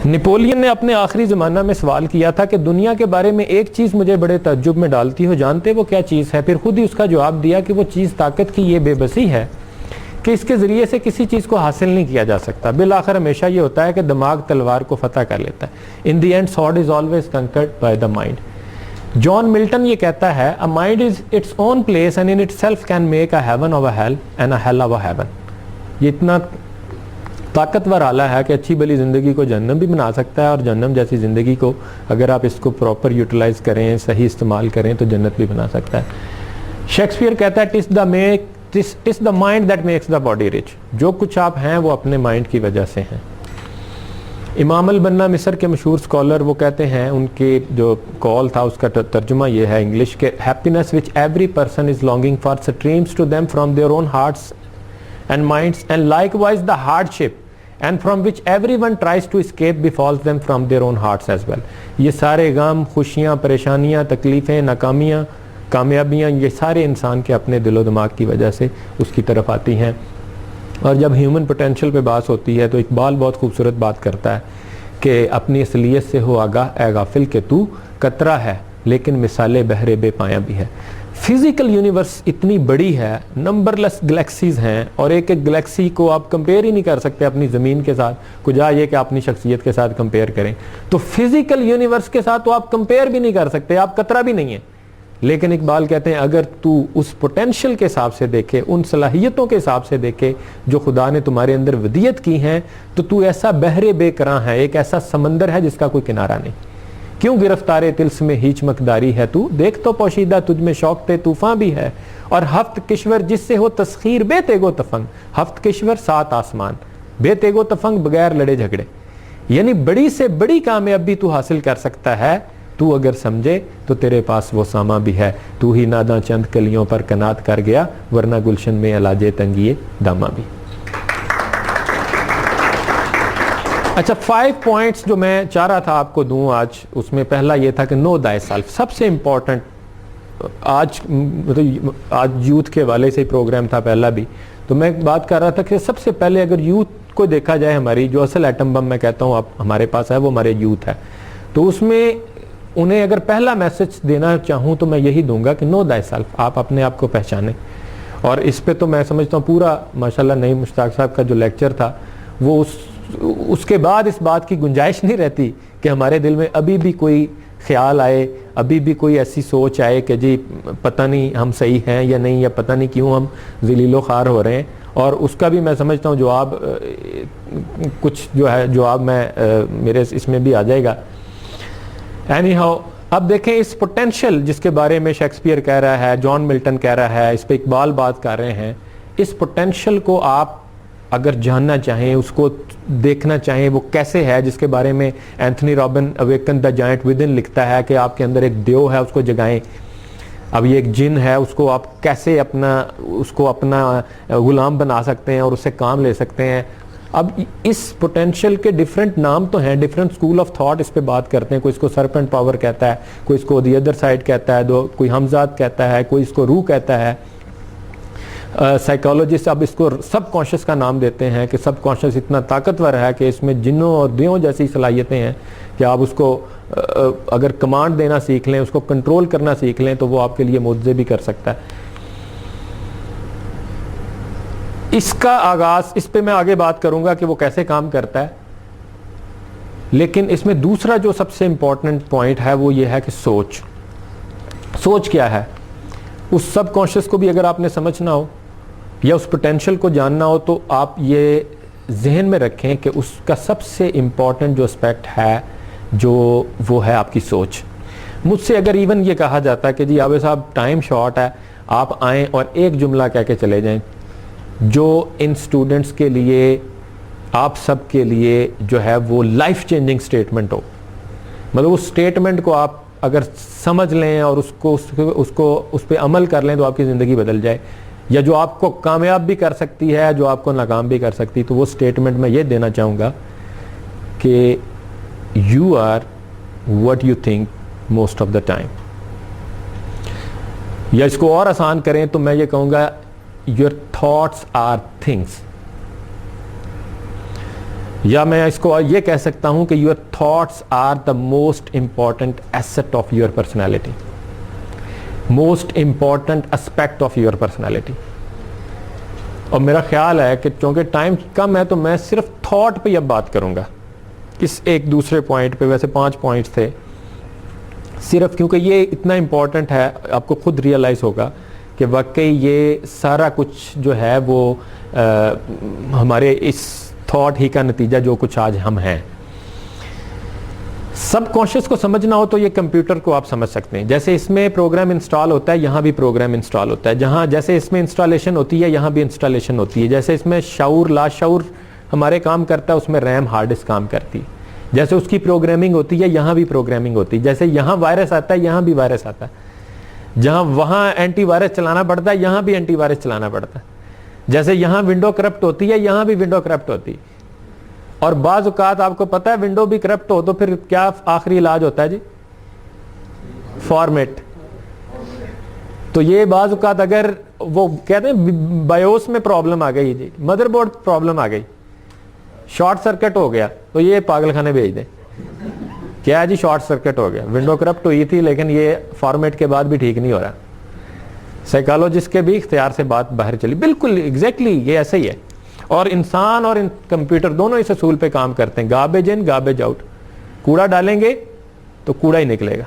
Napoleon ने अपने आखिरी ज़माना में सवाल किया था कि दुनिया के बारे में एक चीज़ मुझे बड़े तज्जुब में डालती हो, जानते वो क्या चीज़ है? फिर खुद ही उसका जवाब दिया कि वो चीज़ ताकत की ये बेबसी है कि इसके ज़रिए से किसी चीज़ को हासिल नहीं किया जा सकता। बिल आखिर हमेशा ये होता है कि दिमाग तलवार को फतह कर लेता है। In the end sword is always conquered by the mind. John Milton ये कहता है, a mind is its own place and in itself can make a heaven of a hell and a hell of a heaven. ये इतना ताकतवर आला है कि अच्छी भली ज़िंदगी को जन्नम भी बना सकता है, और जन्नम जैसी ज़िंदगी को अगर आप इसको प्रॉपर यूटिलाइज़ करें, सही इस्तेमाल करें, तो जन्नत भी बना सकता है। शेक्सपियर कहता है, TISS the mind that makes the body rich. जो कुछ आप हैं वो अपने माइंड की वजह से हैं। इमाम अल बन्ना मिस्र के मशहूर स्कॉलर, वो कहते हैं, उनके जो कॉल था उसका तर्जुमा ये है इंग्लिश के, happiness which every person is longing for streams to them from their own hearts and minds, and likewise the hardship and from which everyone tries to escape befalls them from their own hearts as well। ये सारे गम, खुशियाँ, परेशानियाँ, तकलीफ़ें, नाकामियाँ, कामयाबियाँ, ये सारे इंसान के अपने दिलो दिमाग की वजह से उसकी तरफ आती हैं। और जब ह्यूमन पोटेंशियल पे बात होती है तो इकबाल बहुत खूबसूरत बात करता है कि अपनी असलियत से हो आगाह ए गाफिल के तू कतरा है, लेकिन मिसाले बहरे बेपाया भी है। फिजिकल यूनिवर्स इतनी बड़ी है, नंबरलेस गैलेक्सीज हैं, और एक एक गैलेक्सी को आप कंपेयर ही नहीं कर सकते अपनी ज़मीन के साथ, कुछ ये कि अपनी शख्सियत के साथ कंपेयर करें। तो फिजिकल यूनिवर्स के साथ तो आप कंपेयर भी नहीं कर सकते, आप कतरा भी नहीं है। लेकिन इकबाल कहते हैं, अगर तू उस पोटेंशियल के हिसाब से देखे, उन सलाहियतों के हिसाब से देखे जो खुदा ने तुम्हारे अंदर वदियत की हैं, तो तू ऐसा बहरे बेकरां है, एक ऐसा समंदर है जिसका कोई किनारा नहीं। क्यों गिरफ्तारे तिल्स में हीच मकदारी है तू, देख तो पोशीदा तुझ में शौक ते तूफान भी है। और हफ्त किश्वर जिससे हो तस्खीर बेतेगो तफंग, हफ्त किश्वर 7 आसमान, बेतेगो तफंग, बगैर लड़े झगड़े। यानी बड़ी से बड़ी कामयाबी तू हासिल कर सकता है, तू अगर समझे तो तेरे पास वो सामा भी है। तू ही नादा चंद कलियों पर कनात कर गया, वरना गुलशन में अलाजे तंगिए दामा भी। अच्छा, 5 पॉइंट्स जो मैं चाह रहा था आपको दूं आज, उसमें पहला ये था कि नो दाय सेल्फ। सबसे इंपॉर्टेंट आज, मतलब आज यूथ के हवाले से प्रोग्राम था पहला भी, तो मैं बात कर रहा था कि सबसे पहले अगर यूथ को देखा जाए, हमारी जो असल एटम बम मैं कहता हूँ आप हमारे पास है, वो हमारे यूथ है। तो उसमें उन्हें अगर पहला मैसेज देना चाहूँ तो मैं यही दूंगा कि नो दाय सेल्फ, आप अपने आप को पहचानें। और इस पे तो मैं समझता हूँ पूरा माशाल्लाह नईम मुश्ताक साहब का जो लेक्चर था, वो उसके बाद इस बात की गुंजाइश नहीं रहती कि हमारे दिल में अभी भी कोई ख्याल आए, अभी भी कोई ऐसी सोच आए कि जी पता नहीं हम सही हैं या नहीं, या पता नहीं क्यों हम ज़लीलो ख़ार हो रहे हैं। और उसका भी मैं समझता हूँ जवाब कुछ जो है, जवाब मैं मेरे इसमें भी आ जाएगा। एनी हाउ, अब देखें इस पोटेंशियल जिसके बारे में शेक्सपियर कह रहा है, जॉन मिल्टन कह रहा है, इस पर इकबाल बात कर रहे हैं, इस पोटेंशियल को आप अगर जानना चाहें, उसको देखना चाहें वो कैसे है, जिसके बारे में Anthony robin awaken the giant with in लिखता है कि आपके अंदर एक देव है, उसको जगाएं। अब ये एक जिन है, उसको आप कैसे अपना गुलाम बना सकते हैं और उससे काम ले सकते हैं। अब इस पोटेंशियल के डिफरेंट नाम तो हैं, डिफरेंट स्कूल ऑफ थॉट इस पे बात करते हैं। कोई इसको सरपेंट पावर कहता है, कोई इसको द अदर साइड कहता है, कोई हमजाद कहता है, कोई इसको रूह कहता है। साइकोलॉजिस्ट अब इसको सब कॉन्शियस का नाम देते हैं कि सब कॉन्शियस इतना ताकतवर है कि इसमें जिन्नों और दियों जैसी सलाहियतें हैं कि आप उसको अगर कमांड देना सीख लें, उसको कंट्रोल करना सीख लें, तो वो आपके लिए मुआवजे भी कर सकता है। इसका आगाज, इस पे मैं आगे बात करूंगा कि वो कैसे काम करता है। लेकिन इसमें दूसरा जो सबसे इंपॉर्टेंट पॉइंट है वो ये है कि सोच क्या है। उस सब कॉन्शियस को भी अगर आपने समझना हो या उस पोटेंशियल को जानना हो, तो आप ये जहन में रखें कि उसका सबसे इम्पॉर्टेंट जो एस्पेक्ट है, जो वो है आपकी सोच। मुझसे अगर इवन ये कहा जाता है कि जी आवे साहब टाइम शॉर्ट है, आप आएँ और एक जुमला कह के चले जाएं जो इन स्टूडेंट्स के लिए, आप सब के लिए जो है वो लाइफ चेंजिंग स्टेटमेंट हो, मतलब उस स्टेटमेंट को आप अगर समझ लें और उस पर अमल कर लें तो आपकी ज़िंदगी बदल जाए, या जो आपको कामयाब भी कर सकती है, जो आपको नाकाम भी कर सकती है। तो वो स्टेटमेंट मैं ये देना चाहूँगा कि you are what you think most of the time. या इसको और आसान करें तो मैं ये कहूँगा योर थॉट्स आर थिंग्स। या मैं इसको ये कह सकता हूं कि your thoughts are the most important asset of your personality, most important aspect of your personality. और मेरा ख्याल है कि क्योंकि टाइम कम है तो मैं सिर्फ थॉट पे अब बात करूंगा, इस एक दूसरे पॉइंट पे, वैसे 5 पॉइंट्स थे सिर्फ, क्योंकि ये इतना इंपॉर्टेंट है, आपको खुद रियलाइज होगा कि वाकई ये सारा कुछ जो है वो हमारे इस थॉट ही का नतीजा जो कुछ आज हम हैं। सब कॉन्शियस को समझना हो तो ये कंप्यूटर को आप समझ सकते हैं। जैसे इसमें प्रोग्राम इंस्टॉल होता है, यहाँ भी प्रोग्राम इंस्टॉल होता है। जहाँ जैसे इसमें इंस्टॉलेशन होती है, यहाँ भी इंस्टॉलेशन होती है। जैसे इसमें शाऊर लाशऊर हमारे काम करता है, उसमें रैम हार्ड डिस्क काम करती है। जैसे उसकी प्रोग्रामिंग होती है, यहाँ भी प्रोग्रामिंग होती है। जैसे यहाँ वायरस आता है, यहाँ भी वायरस आता है। जहाँ वहाँ एंटीवायरस चलाना पड़ता है, यहाँ भी एंटीवायरस चलाना पड़ता है। जैसे यहाँ विंडो करप्ट होती है, यहाँ भी विंडो करप्ट होती है। और बाज़ औक़ात आपको पता है विंडो भी करप्ट हो तो फिर क्या आखिरी इलाज होता है जी? फॉर्मेट। तो ये बाज़ औक़ात अगर वो कहते हैं बायोस में प्रॉब्लम आ गई जी, मदरबोर्ड प्रॉब्लम आ गई, शॉर्ट सर्किट हो गया, तो ये पागलखाने भेज दें। क्या है जी? शॉर्ट सर्किट हो गया, विंडो करप्ट हुई थी लेकिन ये फॉर्मेट के बाद भी ठीक नहीं हो रहा। साइकोलॉजिस्ट के भी इख्तियार से बात बाहर चली। बिल्कुल एग्जैक्टली ये ऐसा ही है। और इंसान और कंप्यूटर दोनों इस असूल पे काम करते हैं, गार्बेज इन गार्बेज आउट। कूड़ा डालेंगे तो कूड़ा ही निकलेगा।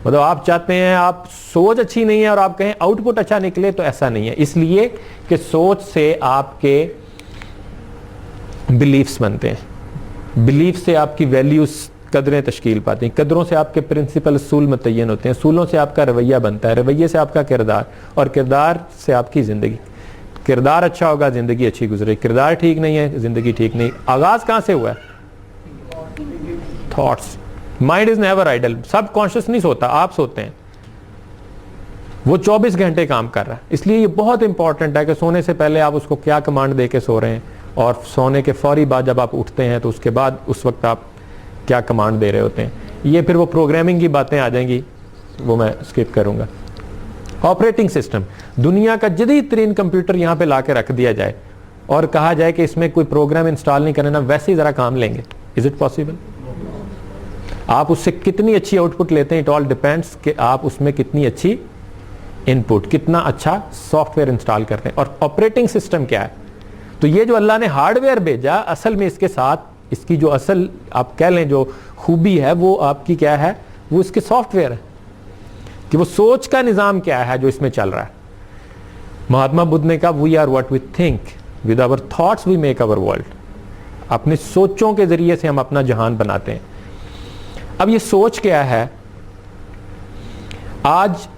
मतलब आप चाहते हैं, आप सोच अच्छी नहीं है और आप कहें आउटपुट अच्छा निकले, तो ऐसा नहीं है। इसलिए कि सोच से आपके बिलीफ्स बनते हैं, बिलीफ से आपकी वैल्यूज कदरें तश्कील पाती हैं, कदरों से आपके प्रिंसिपल असूल मुतय्यन होते हैं, असूलों से आपका रवैया बनता है, रवैये से आपका किरदार, और किरदार से आपकी ज़िंदगी। किरदार अच्छा होगा, ज़िंदगी अच्छी गुजरे। किरदार ठीक नहीं है, ज़िंदगी ठीक नहीं। आगाज़ कहाँ से हुआ है? Thoughts. Mind is never idle. Subconscious नहीं सोता, आप सोते हैं। वो 24 घंटे काम कर रहा है। इसलिए ये बहुत इंपॉर्टेंट है कि सोने से पहले आप उसको क्या कमांड दे के सो रहे हैं, और सोने के फौरी बाद जब आप उठते हैं तो उसके बाद उस वक्त आप क्या कमांड दे रहे होते हैं। ये फिर वो प्रोग्रामिंग की बातें आ जाएंगी, वो मैं स्किप करूंगा। ऑपरेटिंग सिस्टम, दुनिया का जदीद तरीन कंप्यूटर यहाँ पे ला के रख दिया जाए और कहा जाए कि इसमें कोई प्रोग्राम इंस्टॉल नहीं करना, वैसे ही ज़रा काम लेंगे। Is it possible? आप उससे कितनी अच्छी आउटपुट लेते हैं, इट ऑल डिपेंड्स कि आप उसमें कितनी अच्छी इनपुट, कितना अच्छा सॉफ्टवेयर इंस्टॉल करते हैं। और ऑपरेटिंग सिस्टम क्या है? तो ये जो अल्लाह ने हार्डवेयर भेजा, असल में इसके साथ इसकी जो असल आप कह लें जो खूबी है वो आपकी क्या है? वो इसके सॉफ्टवेयर है कि वो सोच का निज़ाम क्या है जो इसमें चल रहा है। महात्मा बुद्ध ने कहा, we are what we think, with our thoughts we make our world. अपनी सोचों के जरिए से हम अपना जहान बनाते हैं। अब ये सोच क्या है? आज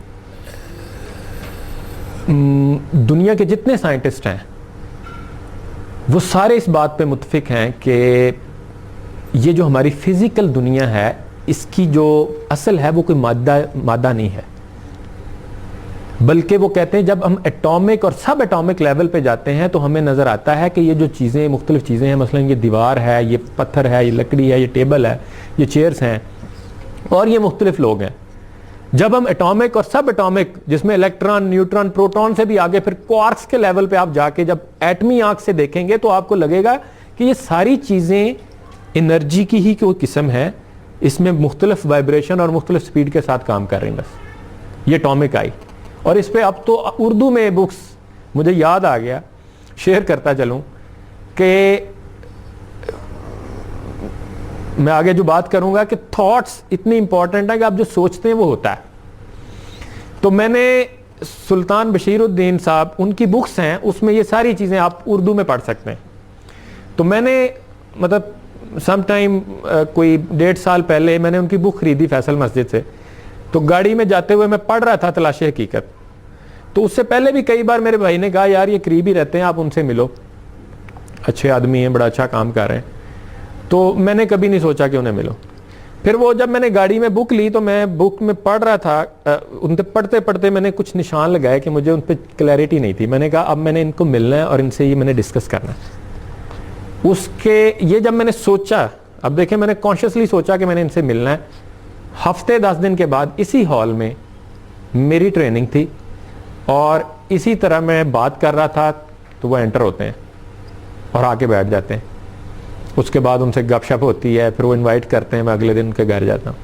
दुनिया के जितने साइंटिस्ट हैं वो सारे इस बात पे मुत्फिक हैं कि ये जो हमारी फिजिकल दुनिया है, इसकी जो असल है वो कोई मादा नहीं है, बल्कि वो कहते हैं जब हम एटॉमिक और सब एटॉमिक लेवल पे जाते हैं तो हमें नज़र आता है कि ये जो चीज़ें, मुख्तलिफ चीज़ें हैं, मसलन ये दीवार है, ये पत्थर है, ये लकड़ी है, ये टेबल है, ये चेयर्स हैं, और ये मुख्तलिफ लोग हैं। जब हम एटॉमिक और सब एटॉमिक, जिसमें इलेक्ट्रॉन, न्यूट्रॉन, प्रोटॉन से भी आगे, फिर क्वार्क्स के लेवल पे आप जाके जब एटमी आंख से देखेंगे तो आपको लगेगा कि ये सारी चीज़ें एनर्जी की ही कोई किस्म है, इसमें मुख्तलिफ वाइब्रेशन और मुख्तलिफ स्पीड के साथ काम कर रही हैं। बस ये एटॉमिक आई। और इस पर अब तो उर्दू में बुक्स, मुझे याद आ गया, शेयर करता चलूँ कि मैं आगे जो बात करूंगा कि थॉट्स इतनी इंपॉर्टेंट है कि आप जो सोचते हैं वो होता है। तो मैंने सुल्तान बशीरुद्दीन साहब, उनकी बुक्स हैं, उसमें ये सारी चीज़ें आप उर्दू में पढ़ सकते हैं। तो मैंने मतलब सम टाइम कोई 1.5 साल पहले मैंने उनकी बुक खरीदी फैसल मस्जिद से। तो गाड़ी में जाते हुए मैं पढ़ रहा था तलाशे हकीकत। तो उससे पहले भी कई बार मेरे भाई ने कहा, यार ये करीबी रहते हैं, आप उनसे मिलो, अच्छे आदमी हैं, बड़ा अच्छा काम कर रहे हैं। तो मैंने कभी नहीं सोचा कि उन्हें मिलो। फिर वो जब मैंने गाड़ी में बुक ली तो मैं बुक में पढ़ रहा था, उन पर पढ़ते पढ़ते मैंने कुछ निशान लगाए कि मुझे उन पर क्लैरिटी नहीं थी। मैंने कहा अब मैंने इनको मिलना है और इनसे ये मैंने डिस्कस करना है। उसके ये जब मैंने सोचा, अब देखें मैंने कॉन्शियसली सोचा कि मैंने इनसे मिलना है। हफ्ते 10 दिन के बाद इसी हॉल में मेरी ट्रेनिंग थी और इसी तरह मैं बात कर रहा था तो वो एंटर होते हैं और आके बैठ जाते हैं। उसके बाद उनसे गपशप होती है, फिर वो इनवाइट करते हैं, मैं अगले दिन उनके घर जाता हूँ।